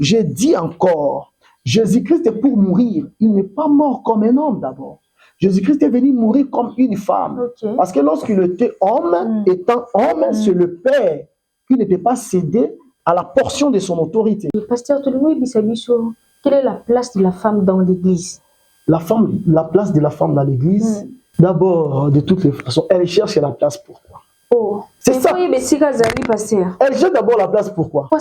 Je dis encore, Jésus-Christ est pour mourir. Il n'est pas mort comme un homme d'abord. Jésus-Christ est venu mourir comme une femme. Parce que lorsqu'il était homme, étant homme, c'est le Père qui n'était pas cédé à la portion de son autorité. Pasteur Tolomoi Bissabiso, quelle est la place de la femme dans l'Église? La place de la femme dans l'Église, d'abord, de toutes les façons, elle cherche la place pourquoi? C'est ça. Elle cherche d'abord la place pourquoi? La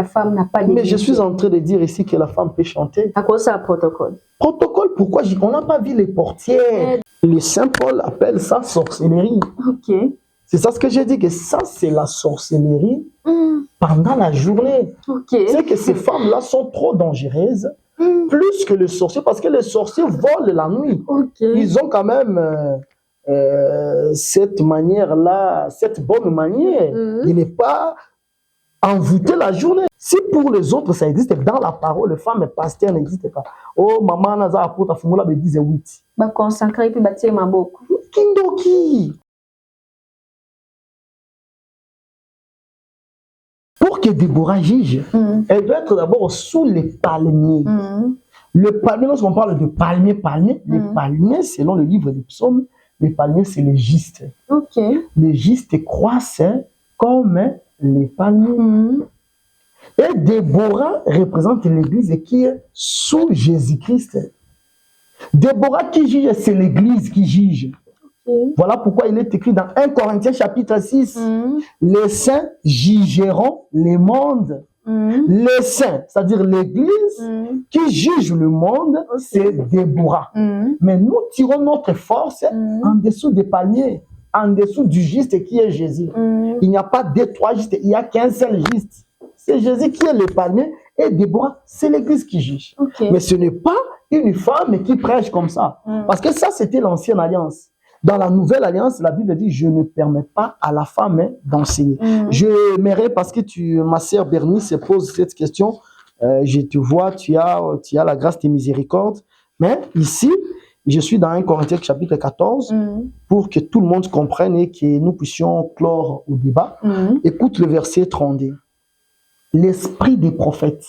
femme n'a pas de. Mais je suis en train de dire ici que la femme peut chanter. À cause de protocole. Protocole, pourquoi? On n'a pas vu les portières. Le Saint Paul appelle ça sorcellerie. Ok. C'est ça ce que j'ai dit, que ça c'est la sorcellerie pendant la journée. C'est que ces femmes-là sont trop dangereuses. Plus que les sorciers, parce que les sorciers volent la nuit. Ils ont quand même cette manière-là, cette bonne manière de ne pas envoûter la journée. Si pour les autres ça existe, dans la parole, les femmes et pasteurs n'existent pas. Oh, maman, naza apota fumula be 18. Ba consacrer puis bâtir ma boque. Kindoki. Pour que Déborah juge, elle doit être d'abord sous les palmiers. Le palmier, lorsqu'on parle de palmier, les palmiers, selon le livre des psaumes, les palmiers, c'est les gistes. Les gistes croissent comme les palmiers. Et Déborah représente l'église qui est sous Jésus-Christ. Déborah qui juge, c'est l'église qui juge. Voilà pourquoi il est écrit dans 1 Corinthiens chapitre 6. Les saints jugeront le monde. Les saints, c'est-à-dire l'église qui juge le monde, c'est Déborah. Mais nous tirons notre force en dessous des palmiers, en dessous du juste qui est Jésus. Il n'y a pas deux, trois justes, il n'y a qu'un seul juste. C'est Jésus qui est le palmier et Déborah, c'est l'église qui juge. Mais ce n'est pas une femme qui prêche comme ça. Parce que ça, c'était l'ancienne alliance. Dans la nouvelle alliance, la Bible dit, je ne permets pas à la femme d'enseigner. Je m'aimerais, parce que ma sœur Bernice pose cette question, je te vois, tu as la grâce des miséricordes. Mais ici, je suis dans 1 Corinthiens chapitre 14, pour que tout le monde comprenne et que nous puissions clore au débat. Écoute le verset 32. L'esprit des prophètes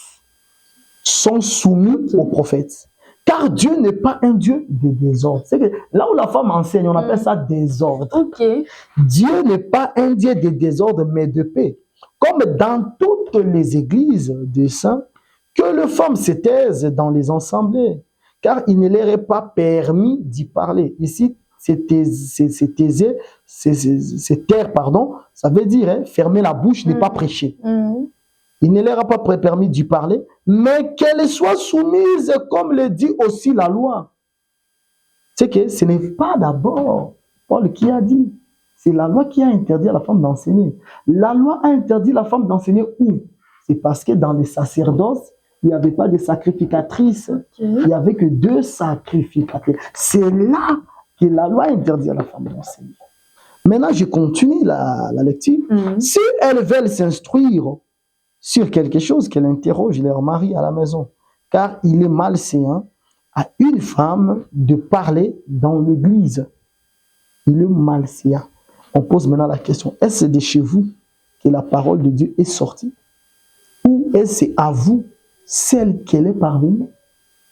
sont soumis aux prophètes. Car Dieu n'est pas un Dieu de désordre. C'est que là où la femme enseigne, on appelle ça désordre. Dieu n'est pas un Dieu de désordre, mais de paix. Comme dans toutes les églises des saints, que les femmes se taisent dans les assemblées, car il ne leur est pas permis d'y parler. Ici, c'est taire, pardon, ça veut dire fermer la bouche, ne pas prêcher. Il ne leur a pas permis d'y parler, mais qu'elles soient soumises, comme le dit aussi la loi. C'est que ce n'est pas d'abord Paul qui a dit, c'est la loi qui a interdit à la femme d'enseigner. La loi a interdit à la femme d'enseigner où? C'est parce que dans les sacerdoces, il n'y avait pas de sacrificatrices, il n'y avait que 2 sacrificateurs. C'est là que la loi a interdit à la femme d'enseigner. Maintenant, je continue la lecture. Si elles veulent s'instruire sur quelque chose, qu'elle interroge leur mari à la maison. Car il est malséant à une femme de parler dans l'église. Il est malséant. On pose maintenant la question, est-ce de chez vous que la parole de Dieu est sortie? Ou est-ce à vous, celle qu'elle est parvenue?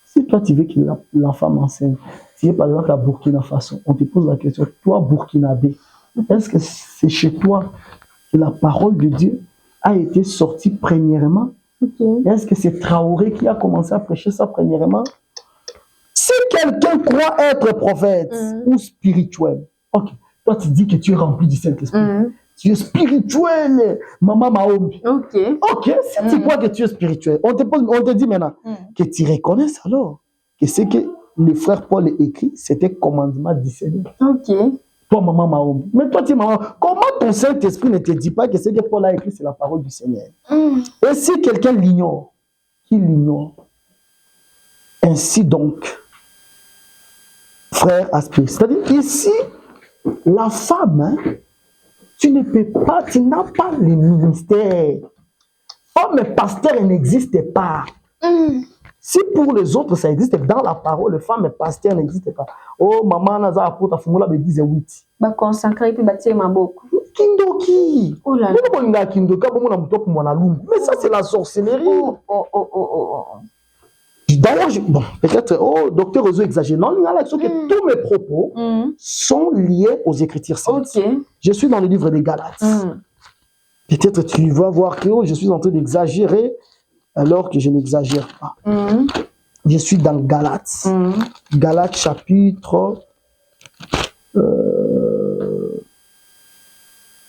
Si toi tu veux que la femme enseigne, tu es par exemple à Burkina Faso, on te pose la question, toi Burkinabé, est-ce que c'est chez toi que la parole de Dieu a été sorti premièrement? Est-ce que c'est Traoré qui a commencé à prêcher ça premièrement? Si quelqu'un croit être prophète ou spirituel, toi tu dis que tu es rempli du Saint-Esprit, tu es spirituel, Maman Mahombi. Si tu crois que tu es spirituel, on te dit maintenant que tu reconnaisses alors que ce que le frère Paul écrit, c'était commandement du Seigneur. Toi, Maman Mahombi. Mais toi, tu es maman. Comment ton Saint-Esprit ne te dit pas que ce que Paul a écrit, c'est la parole du Seigneur? Et si quelqu'un l'ignore, qui l'ignore? Ainsi donc, frère Aspect. C'est-à-dire ici, la femme, tu ne peux pas, tu n'as pas le ministère. Homme pasteur n'existe pas. Si pour les autres ça existe, dans la parole, femme et pasteur n'existe pas. Oh, maman, naza apota fumula be 18. Ba consacrer puis bâtir ma boque. Kindoki. Oh là là. Mais ça, c'est la sorcellerie. Oh. D'ailleurs, bon, peut-être, docteur Ozo exagère. Non, que tous mes propos sont liés aux Écritures saintes. Okay. Je suis dans le livre des Galates. Peut-être tu vas voir que je suis en train d'exagérer alors que je n'exagère pas. Je suis dans Galates. Galates chapitre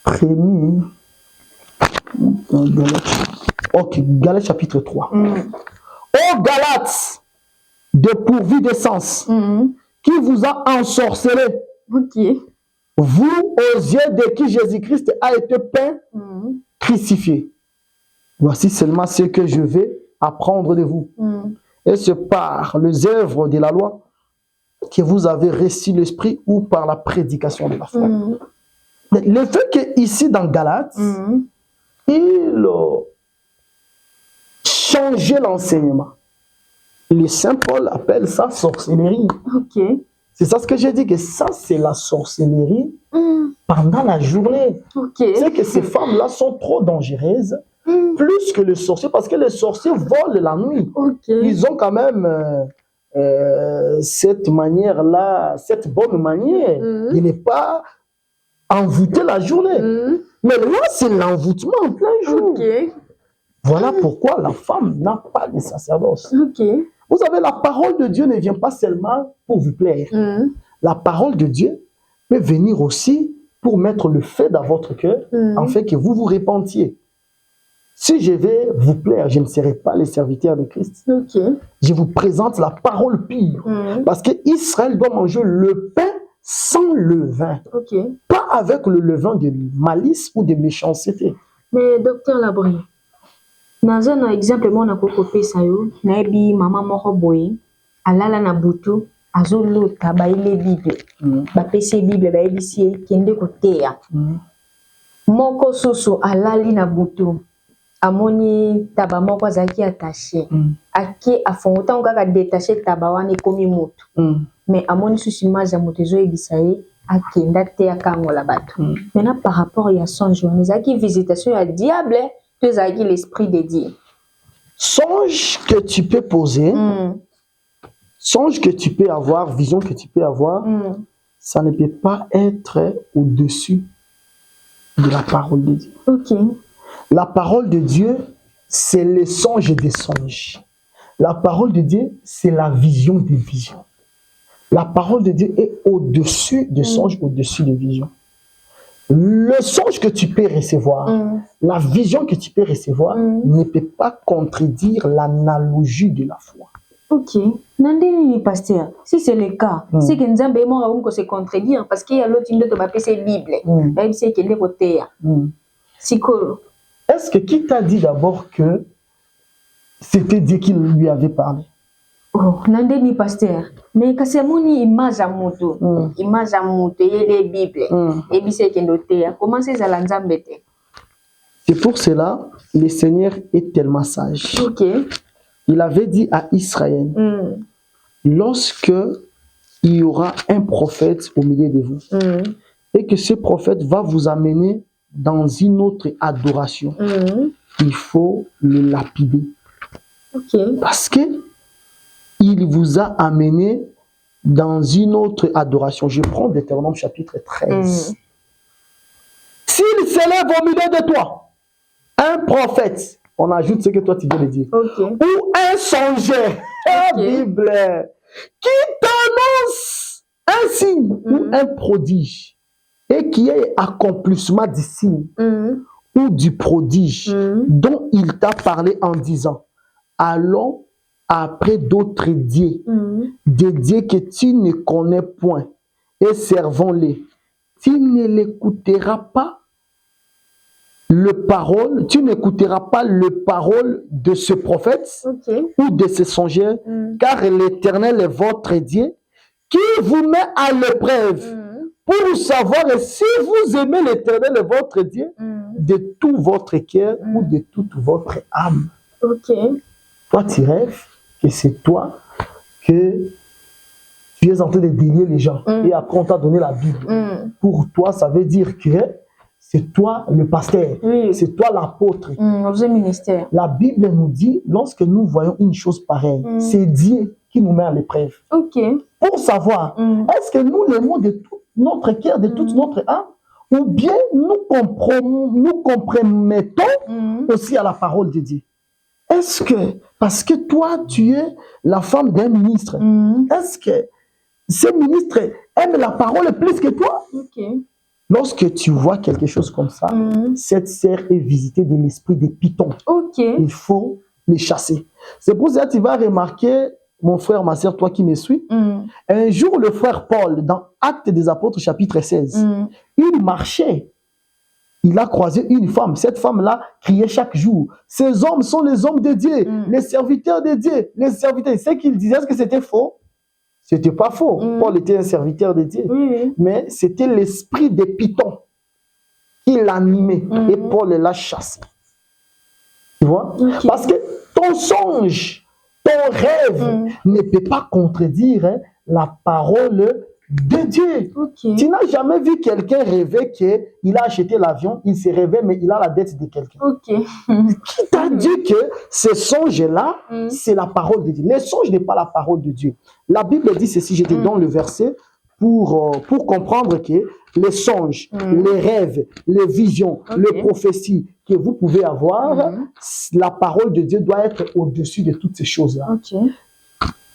premier. Ok, Galates chapitre 3. Ô Galates, dépourvus de sens, qui vous a ensorcelé, vous aux yeux de qui Jésus-Christ a été peint, crucifié. Voici seulement ce que je vais apprendre de vous. Et c'est par les œuvres de la loi que vous avez reçu l'esprit ou par la prédication de la foi. Le fait qu'ici dans Galates, il changeait l'enseignement. Le Saint Paul appelle ça sorcellerie. C'est ça ce que j'ai dit, que ça c'est la sorcellerie pendant la journée. C'est que ces femmes-là sont trop dangereuses, plus que les sorciers, parce que les sorciers volent la nuit. Ils ont quand même cette manière-là, cette bonne manière de ne pas envoûter la journée. Mais là, c'est l'envoûtement en plein jour. Voilà pourquoi la femme n'a pas de sacerdoce. Vous savez, la parole de Dieu ne vient pas seulement pour vous plaire. La parole de Dieu peut venir aussi pour mettre le feu dans votre cœur, afin que vous vous repentiez. Si je vais vous plaire, je ne serai pas le serviteur de Christ. Je vous présente la parole pure. Parce qu'Israël doit manger le pain sans levain. Pas avec le levain de malice ou de méchanceté. Mais docteur Labri, dans un exemple, mon akokopé sayo, naebi maman moko boye, alala na butu, azoluta baile Bible. Bapese Bible baebisi kende koteya. Moko susu alali na butu. Amoni taba moko azaki attaché. Aki afongota ngaka détaché taba wana ekomi mutu. Mais amoni susu image ya mutu ezo ebisa ye akenda te akangola bato. Maintenant par rapport à son journée, ezaki visitation ya diable, tu ezaki l'esprit de Dieu. Songe que tu peux poser, songe que tu peux avoir, vision que tu peux avoir, ça ne peut pas être au-dessus de la parole de Dieu. La parole de Dieu, c'est le songe des songes. La parole de Dieu, c'est la vision des visions. La parole de Dieu est au-dessus des songes, au-dessus des visions. Le songe que tu peux recevoir, la vision que tu peux recevoir, ne peut pas contredire l'analogie de la foi. Nandini pasteur, si c'est le cas, c'est que nous avons se contredire parce qu'il y a l'autre qui doit passer Bible, même si qu'il est côté. Est-ce que qui t'a dit d'abord que c'était Dieu qui lui avait parlé? Nandini pasteur, mais quand c'est mon image à mutu, et les Bibles, et bien c'est qu'il doit comment c'est ça l'enzambete? C'est pour cela le Seigneur est tellement sage. Il avait dit à Israël, lorsque il y aura un prophète au milieu de vous, et que ce prophète va vous amener dans une autre adoration, il faut le lapider. Parce que il vous a amené dans une autre adoration. Je prends Deutéronome chapitre 13. S'il s'élève au milieu de toi, un prophète, on ajoute ce que toi tu viens de dire, ou un songeur, Bible, qui t'annonce un signe ou un prodige, et qui est accomplissement du signe ou du prodige dont il t'a parlé en disant, allons après d'autres dieux, des dieux que tu ne connais point, et servons-les. Tu ne l'écouteras pas tu n'écouteras pas le parole de ce prophète ou de ce songeur, car l'Éternel est votre Dieu, qui vous met à l'épreuve pour savoir si vous aimez l'Éternel est votre Dieu de tout votre cœur ou de toute votre âme. Toi, tu rêves que c'est toi que tu es en train de délier les gens et après on t'a donné la Bible. Pour toi, ça veut dire que c'est toi le pasteur, c'est toi l'apôtre. Ministère. La Bible nous dit, lorsque nous voyons une chose pareille, c'est Dieu qui nous met à l'épreuve. Pour savoir, est-ce que nous l'aimons de tout notre cœur, de toute notre âme, ou bien nous compromettons aussi à la parole de Dieu. Est-ce que, parce que toi, tu es la femme d'un ministre, est-ce que ce ministre aime la parole plus que toi? Lorsque tu vois quelque chose comme ça, cette sœur est visitée de l'esprit des pitons. Il faut les chasser. C'est pour ça que tu vas remarquer, mon frère, ma sœur, toi qui me suis, un jour, le frère Paul, dans Actes des Apôtres, chapitre 16, il marchait. Il a croisé une femme. Cette femme-là criait chaque jour. Ces hommes sont les hommes de Dieu, les serviteurs de Dieu, les serviteurs. Ce qu'il disait, est-ce que c'était faux? C'était pas faux. Paul était un serviteur de Dieu. Mais c'était l'esprit des pitons qui l'animait. Et Paul l'a chassé. Tu vois? Parce que ton songe, ton rêve ne peut pas contredire la parole de Dieu. Tu n'as jamais vu quelqu'un rêver qu'il a acheté l'avion, il se rêvait, mais il a la dette de quelqu'un. Qui t'a dit que ce songe-là, c'est la parole de Dieu? Le songe n'est pas la parole de Dieu. La Bible dit ceci, je te donne le verset pour comprendre que les songes, les rêves, les visions, les prophéties que vous pouvez avoir, la parole de Dieu doit être au-dessus de toutes ces choses-là.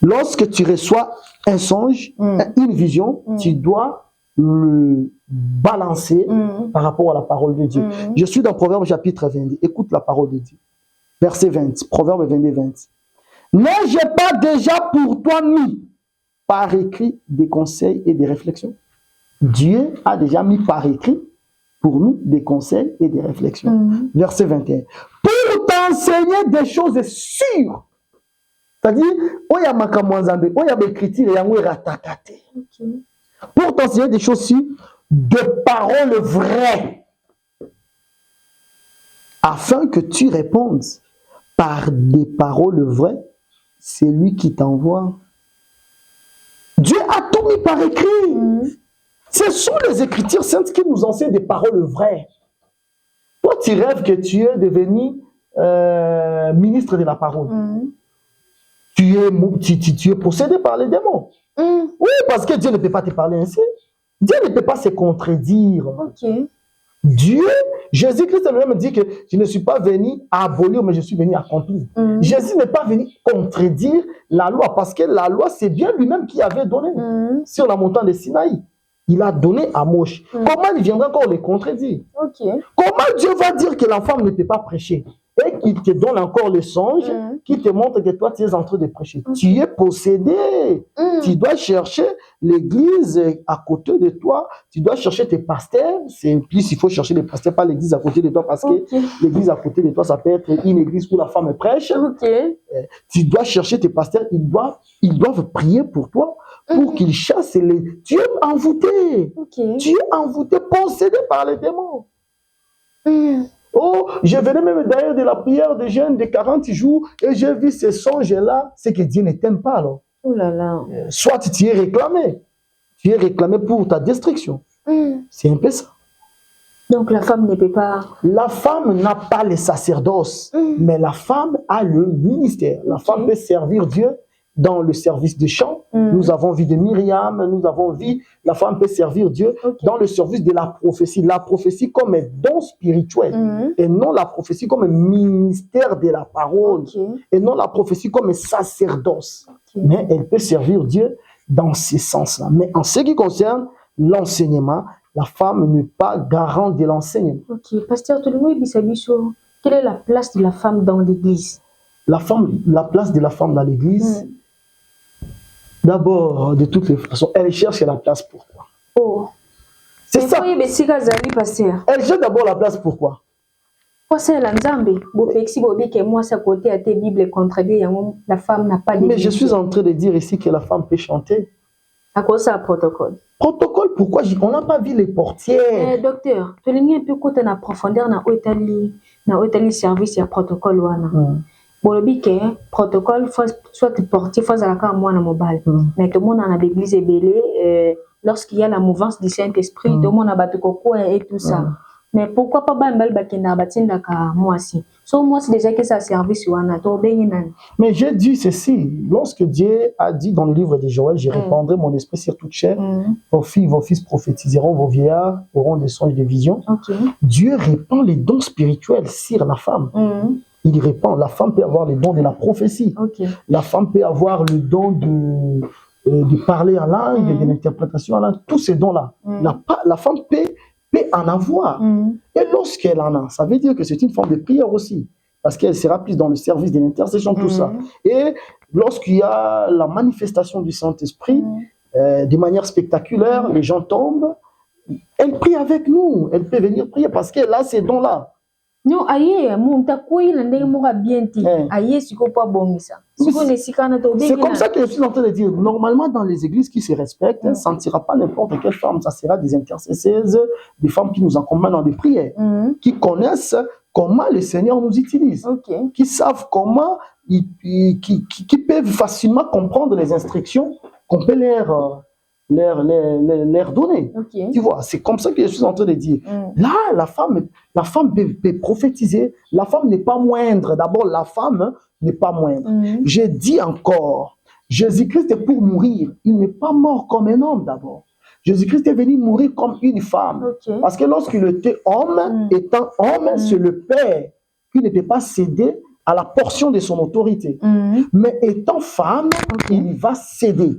Lorsque tu reçois un songe, une vision, tu dois le balancer par rapport à la parole de Dieu. Je suis dans Proverbe chapitre 22. Écoute la parole de Dieu. Verset 20. Proverbe 22, 20. N'ai-je pas déjà pour toi mis par écrit des conseils et des réflexions? Dieu a déjà mis par écrit pour nous des conseils et des réflexions. Verset 21. Pour t'enseigner des choses sûres. C'est-à-dire, il y a écriture, pour t'enseigner des choses sûres, de paroles vraies, afin que tu répondes par des paroles vraies, c'est lui qui t'envoie. Dieu a tout mis par écrit. Ce sont les Écritures saintes qui nous enseignent des paroles vraies. Toi, tu rêves que tu es devenu ministre de la parole. Tu es possédé par les démons. Oui, parce que Dieu ne peut pas te parler ainsi. Dieu ne peut pas se contredire. Dieu, Jésus-Christ lui-même dit que je ne suis pas venu à abolir, mais je suis venu à accomplir. Jésus n'est pas venu contredire la loi, parce que la loi, c'est bien lui-même qui avait donné sur la montagne de Sinaï. Il a donné à Moïse. Comment il viendra encore le contredire? Comment Dieu va dire que la femme ne peut pas prêcher? Et qu'il te donne encore le songe qui te montre que toi, tu es en train de prêcher. Tu es possédé. Tu dois chercher l'église à côté de toi. Tu dois chercher tes pasteurs. C'est plus, il faut chercher les pasteurs, pas l'église à côté de toi, parce que l'église à côté de toi, ça peut être une église où la femme prêche. Tu dois chercher tes pasteurs. Ils doivent prier pour toi, pour qu'ils chassent les... Tu es envoûté. Tu es envoûté, possédé par les démons. Oh, je venais même d'ailleurs de la prière de jeûne de 40 jours et j'ai vu ces songes-là. C'est que Dieu ne t'aime pas alors. Soit tu es réclamé. Tu es réclamé pour ta destruction. C'est un peu ça. Donc la femme ne peut pas... La femme n'a pas le sacerdoce, mais la femme a le ministère. La femme peut servir Dieu dans le service des chants. Nous avons vu de Myriam, nous avons vu la femme peut servir Dieu dans le service de la prophétie. La prophétie comme un don spirituel et non la prophétie comme un ministère de la parole et non la prophétie comme un sacerdoce. Mais elle peut servir Dieu dans ce sens-là. Mais en ce qui concerne l'enseignement, la femme n'est pas garante de l'enseignement. Pasteur Tolimoy Bissabiso, quelle est la place de la femme dans l'église? La place de la femme dans l'église, d'abord, de toutes les façons, elle cherche la place pour toi. C'est ça. Elle cherche d'abord la place pour quoi? La femme n'a pas de... Mais je suis en train de dire ici que la femme peut chanter. À cause ça, protocole. Protocole, pourquoi? On n'a pas vu les portières. Docteur, tu as un peu côté en profondeur dans le service et protocole. Le protocole, soit portier, soit à la moi dans mobile. Mais tout le monde dans l'église est belé. Lorsqu'il y a la mouvance du Saint-Esprit, tout le monde a battu coco et tout ça. Mais pourquoi pas Bambal Bakina Batinda ka moi si? So moi c'est déjà que ça service wana to benyinan. Mais j'ai dit ceci, lorsque Dieu a dit dans le livre de Joël, je répandrai mon esprit sur toute chair, vos filles, vos fils prophétiseront, vos vieillards auront des songes, des visions. Dieu répand les dons spirituels sur la femme. Il répand, la femme peut avoir le don de la prophétie. La femme peut avoir le don de parler en langue, de l'interprétation en langue, tous ces dons-là. La femme peut en avoir. Et lorsqu'elle en a, ça veut dire que c'est une forme de prière aussi. Parce qu'elle sera plus dans le service de l'intercession, tout ça. Et lorsqu'il y a la manifestation du Saint-Esprit, de manière spectaculaire, les gens tombent, elle prie avec nous. Elle peut venir prier parce qu'elle a ces dons-là. Non, aïe, bien aïe, c'est comme ça que je suis en train de dire. Normalement, dans les églises qui se respectent, ça ne sera pas n'importe quelle femme, ça sera des intercesseuses, des femmes qui nous accompagnent dans des prières, qui connaissent comment le Seigneur nous utilise, qui savent comment, qui peuvent facilement comprendre les instructions qu'on peut leur donner. Tu vois, c'est comme ça que je suis en train de dire. Là, la femme peut prophétiser. La femme n'est pas moindre. D'abord, la femme n'est pas moindre. Je dis encore, Jésus-Christ est pour mourir. Il n'est pas mort comme un homme d'abord. Jésus-Christ est venu mourir comme une femme. Parce que lorsqu'il était homme, étant homme, c'est le Père qui ne peut pas céder à la portion de son autorité. Mais étant femme, il va céder.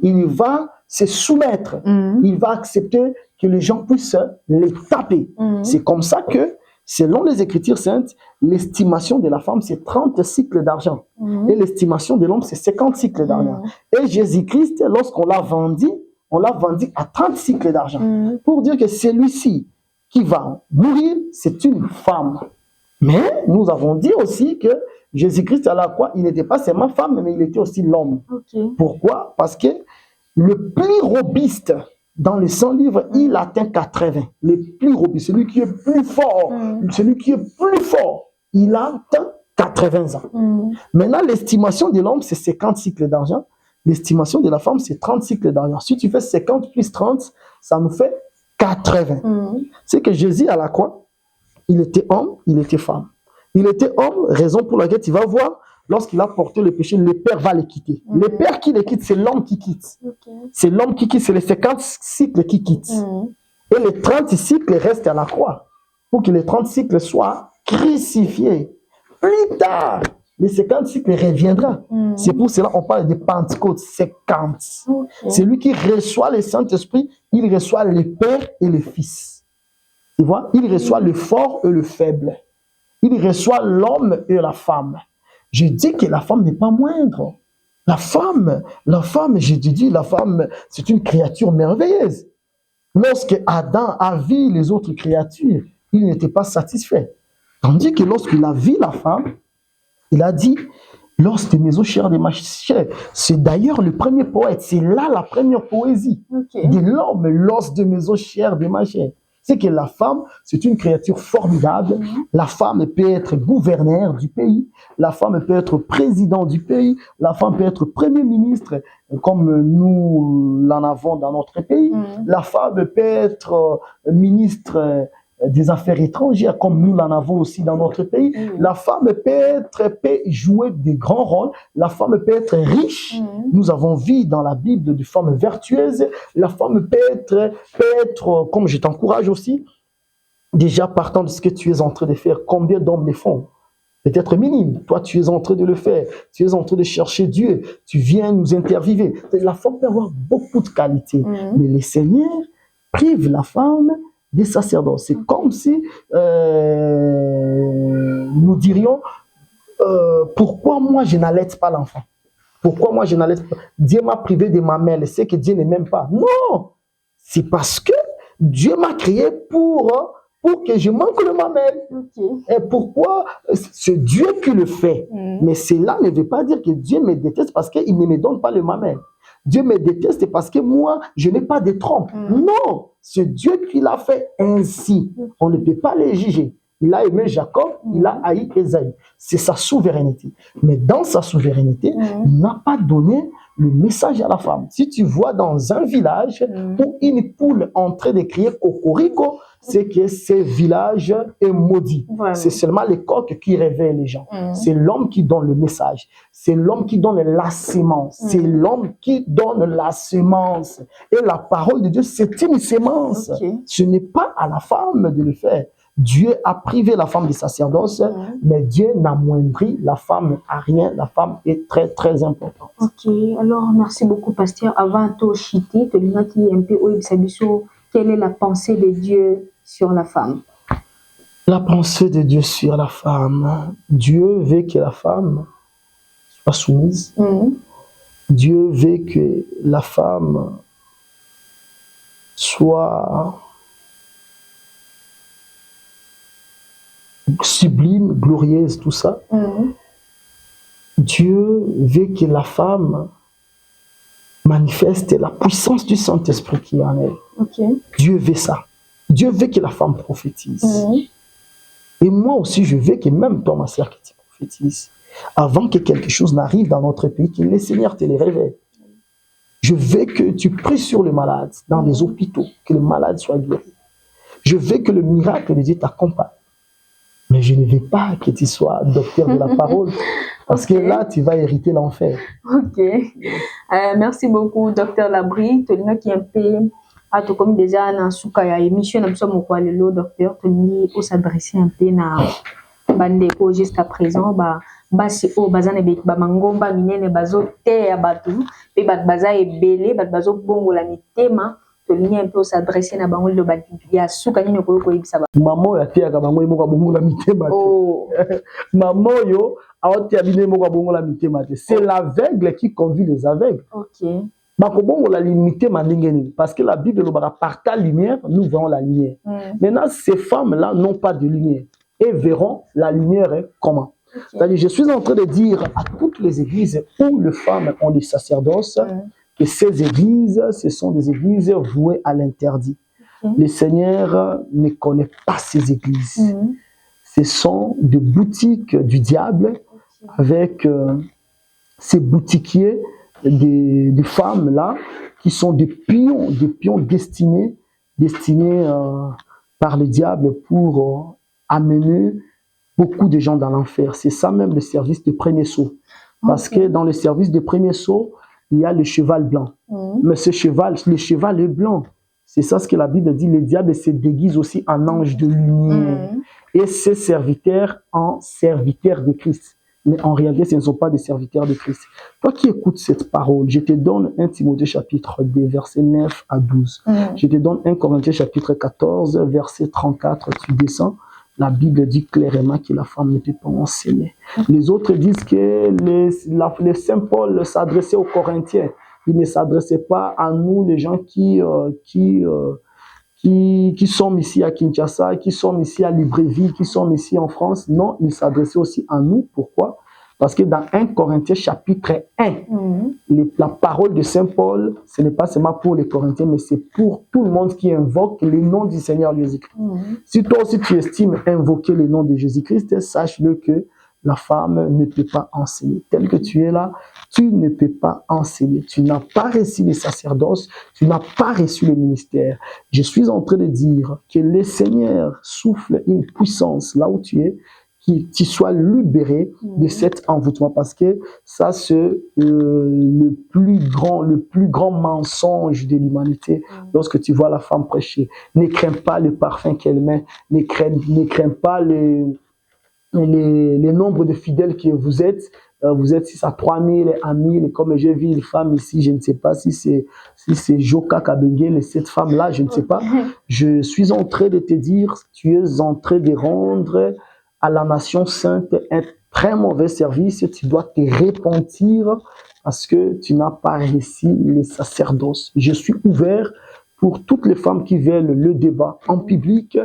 Il va se soumettre. Il va accepter que les gens puissent les taper. C'est comme ça que, selon les Écritures saintes, l'estimation de la femme, c'est 30 cycles d'argent. Et l'estimation de l'homme, c'est 50 cycles d'argent. Et Jésus-Christ, lorsqu'on l'a vendu, on l'a vendu à 30 cycles d'argent. Pour dire que celui-ci qui va mourir, c'est une femme. Mais nous avons dit aussi que Jésus-Christ à la croix, il n'était pas seulement femme, mais il était aussi l'homme. Pourquoi? Parce que le plus robuste dans les 100 livres, il atteint 80. Le plus robuste, celui qui est plus fort, il atteint 80 ans. Maintenant, l'estimation de l'homme, c'est 50 cycles d'argent. L'estimation de la femme, c'est 30 cycles d'argent. Si tu fais 50 plus 30, ça nous fait 80. C'est que Jésus à la croix, il était homme, il était femme. Il était homme, raison pour laquelle tu vas voir, lorsqu'il a porté le péché, le Père va les quitter. Le Père qui les quitte, c'est l'homme qui quitte. C'est l'homme qui quitte, c'est les 50 cycles qui quittent. Et les 30 cycles restent à la croix. Pour que les 30 cycles soient crucifiés. Plus tard, les 50 cycles reviendront. C'est pour cela qu'on parle de Pentecôte 50. C'est lui qui reçoit le Saint-Esprit, il reçoit le Père et le Fils. Tu vois, il reçoit le fort et le faible. Il reçoit l'homme et la femme. Je dis que la femme n'est pas moindre. La femme, je te dis, la femme, c'est une créature merveilleuse. Lorsque Adam a vu les autres créatures, il n'était pas satisfait. Tandis que lorsqu'il a vu la femme, il a dit, l'os de mes os, chair de ma chair. C'est d'ailleurs le premier poète, c'est là la première poésie de l'homme, l'os de mes os, chair de ma chair. C'est que la femme, c'est une créature formidable. La femme peut être gouverneur du pays. La femme peut être président du pays. La femme peut être premier ministre, comme nous l'en avons dans notre pays. La femme peut être ministre des Affaires étrangères, comme nous l'en avons aussi dans notre pays. La femme peut jouer de grands rôles. La femme peut être riche. Nous avons vu dans la Bible des femmes vertueuses. La femme peut être, comme je t'encourage aussi, déjà partant de ce que tu es en train de faire, combien d'hommes le font? Peut-être minime. Toi, tu es en train de le faire. Tu es en train de chercher Dieu. Tu viens nous interviewer. La femme peut avoir beaucoup de qualités. Mais le Seigneur prive la femme des sacerdoces. C'est comme si nous dirions pourquoi moi je n'allaite pas l'enfant? Pourquoi moi je n'allaite pas? Dieu m'a privé de ma mère, c'est que Dieu ne m'aime pas. Non! C'est parce que Dieu m'a créé pour que je manque de ma mère. Et pourquoi? C'est Dieu qui le fait. Mais cela ne veut pas dire que Dieu me déteste parce qu'il ne me donne pas le mamelle. Dieu me déteste parce que moi, je n'ai pas de trompe. Non, c'est Dieu qui l'a fait ainsi. On ne peut pas les juger. Il a aimé Jacob, il a haï Ésaü. C'est sa souveraineté. Mais dans sa souveraineté, il n'a pas donné le message à la femme. Si tu vois dans un village où une poule en train de crier cocorico, c'est que ce village est maudit. C'est seulement les coqs qui réveillent les gens. C'est l'homme qui donne le message. C'est l'homme qui donne la sémence. C'est l'homme qui donne la semence. Et la parole de Dieu, c'est une sémence. Ce n'est pas à la femme de le faire. Dieu a privé la femme du sacerdoce, mais Dieu n'amoindrit la femme à rien. La femme est très, très importante. Ok, alors merci beaucoup, pasteur. Avant de chiter, tu as dit un peu, quelle est la pensée de Dieu sur la femme? La pensée de Dieu sur la femme. Dieu veut que la femme soit soumise. Dieu veut que la femme soit sublime, glorieuse, tout ça. Dieu veut que la femme manifeste la puissance du Saint-Esprit qui est en elle. Dieu veut ça. Dieu veut que la femme prophétise. Et moi aussi, je veux que même toi, ma sœur, que tu prophétises. Avant que quelque chose n'arrive dans notre pays, que le Seigneur te les révèle. Je veux que tu pries sur les malades dans les hôpitaux, que les malades soient guéris. Je veux que le miracle de Dieu t'accompagne. Mais je ne veux pas que tu sois docteur de la parole, parce que là, tu vas hériter l'enfer. Ok. Merci beaucoup, docteur Labri. Tu as qui un peu, tout comme déjà dans la émission, nous sommes au le docteur, tu as s'adresser un peu à Bandeko jusqu'à présent. Basi o bazana be bamangomba minene bazo te ya batu pe bat baza ebele bat bazo bongo la mitema to linya un peu s'adresser na bango le ba ya suka nyine ko yebisa ba maman ya tia ka bango mo bongo la mitema maman yo aotia bine mo bongo la mitema c'est l'aveugle qui conduit les aveugles. OK. Bakobongo la mitema ndengeni parce que la Bible le bara par ta lumière nous verrons la lumière. Maintenant ces femmes là n'ont pas de lumière et verront la lumière comment. C'est-à-dire, je suis en train de dire à toutes les églises où les femmes ont des sacerdoces que ces églises, ce sont des églises vouées à l'interdit. Le Seigneur ne connaît pas ces églises. Ce sont des boutiques du diable avec ces boutiquiers, des femmes-là qui sont des pions destinés par le diable pour amener beaucoup de gens dans l'enfer. C'est ça même le service de premier saut. Parce que dans le service de premier saut, il y a le cheval blanc. Mais ce cheval, le cheval est blanc. C'est ça ce que la Bible dit. Le diable se déguise aussi en ange de lumière. Et ses serviteurs en serviteurs de Christ. Mais en réalité, ce ne sont pas des serviteurs de Christ. Toi qui écoutes cette parole, je te donne 1 Timothée chapitre 2, versets 9 à 12. Je te donne 1 Corinthiens chapitre 14, verset 34, tu descends. La Bible dit clairement que la femme ne peut pas enseigner. Les autres disent que le Saint Paul s'adressait aux Corinthiens. Il ne s'adressait pas à nous, les gens qui sont ici à Kinshasa, qui sont ici à Libreville, qui sont ici en France. Non, il s'adressait aussi à nous. Pourquoi? Parce que dans 1 Corinthiens chapitre 1, la parole de Saint Paul, ce n'est pas seulement pour les Corinthiens, mais c'est pour tout le monde qui invoque le nom du Seigneur Jésus-Christ. Si toi aussi tu estimes invoquer le nom de Jésus-Christ, sache-le que la femme ne peut pas enseigner. Tel que tu es là, tu ne peux pas enseigner. Tu n'as pas reçu le sacerdoce, tu n'as pas reçu le ministère. Je suis en train de dire que le Seigneur souffle une puissance là où tu es, que tu sois libéré de cet envoûtement, parce que ça c'est le plus grand mensonge de l'humanité. Lorsque tu vois la femme prêcher, ne crains pas le parfum qu'elle met, ne crains pas les nombres de fidèles que vous êtes 6 à 3000, à 1000, comme j'ai vu une femme ici, je ne sais pas si c'est Joka Kabengele, cette femme-là, je ne sais pas. Je suis en train de te dire, tu es en train de rendre à la nation sainte un très mauvais service, tu dois te repentir parce que tu n'as pas réussi les sacerdoces. Je suis ouvert pour toutes les femmes qui veulent le débat en public,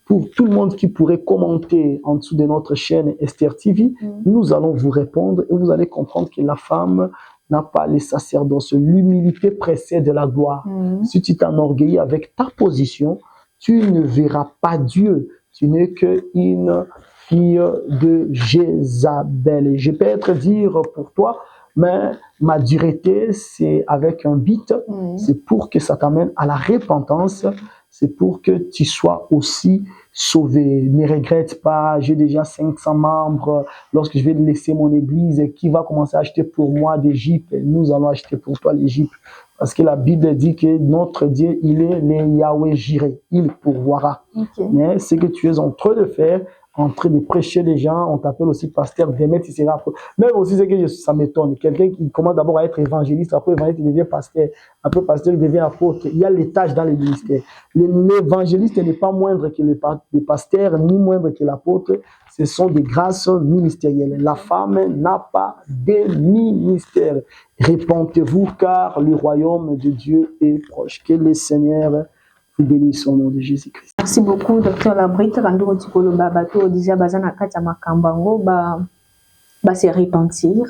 pour tout le monde qui pourrait commenter en dessous de notre chaîne Esther TV, nous allons vous répondre et vous allez comprendre que la femme n'a pas les sacerdoces. L'humilité précède la gloire. Si tu t'enorgueillis avec ta position, tu ne verras pas Dieu. Tu n'es qu'une fille de Jézabel. Et je peux être dire pour toi, mais ma dureté, c'est avec un but, c'est pour que ça t'amène à la repentance, c'est pour que tu sois aussi sauvé. Ne regrette pas, j'ai déjà 500 membres, lorsque je vais laisser mon église, qui va commencer à acheter pour moi d'Égypte? Nous allons acheter pour toi l'Égypte. Parce que la Bible dit que notre Dieu, il est le Yahweh Jireh, il pourvoira. Mais ce que tu es en train de faire, en train de prêcher les gens, on t'appelle aussi pasteur, Demet, il sera même aussi ce que ça m'étonne, quelqu'un qui commence d'abord à être évangéliste, après évangéliste il devient pasteur, après pasteur il devient apôtre. Il y a les tâches dans les ministères. L'évangéliste n'est pas moindre que le pasteur, ni moindre que l'apôtre. Ce sont des grâces ministérielles. La femme n'a pas de ministère. Répentez-vous car le royaume de Dieu est proche. Que le Seigneur vous bénisse au nom de Jésus-Christ. Merci beaucoup, Dr. Labrit. Quand on dit que le bateau déjà bazana katama kambango ba se repentir.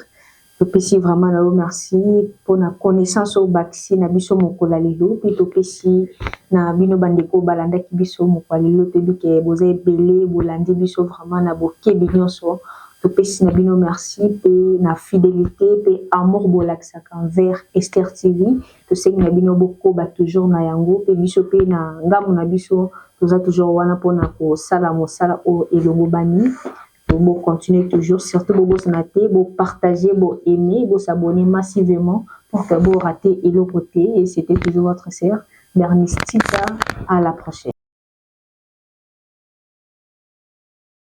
Je peux vraiment merci pour la connaissance au baxi na biso mokola lelo puis to pesi na bino bandeko balanda ki biso mokola lelo te bi ke boza belé bolandi biso vraiment na boke binyoso to pesi na bino merci pe na fidélité pe amour bolaksa envers Esther TV to seng na bino boko ba toujours na yango pe biso pe na ngamu na biso toza toujours wana pona ko sala mosala o elongo bani. Vous continuez toujours, surtout vous vous partagez, vous aimer, vous s'abonner massivement pour que vous ratez et l'autre côté. Et c'était toujours votre sœur, Bernistita. À la prochaine.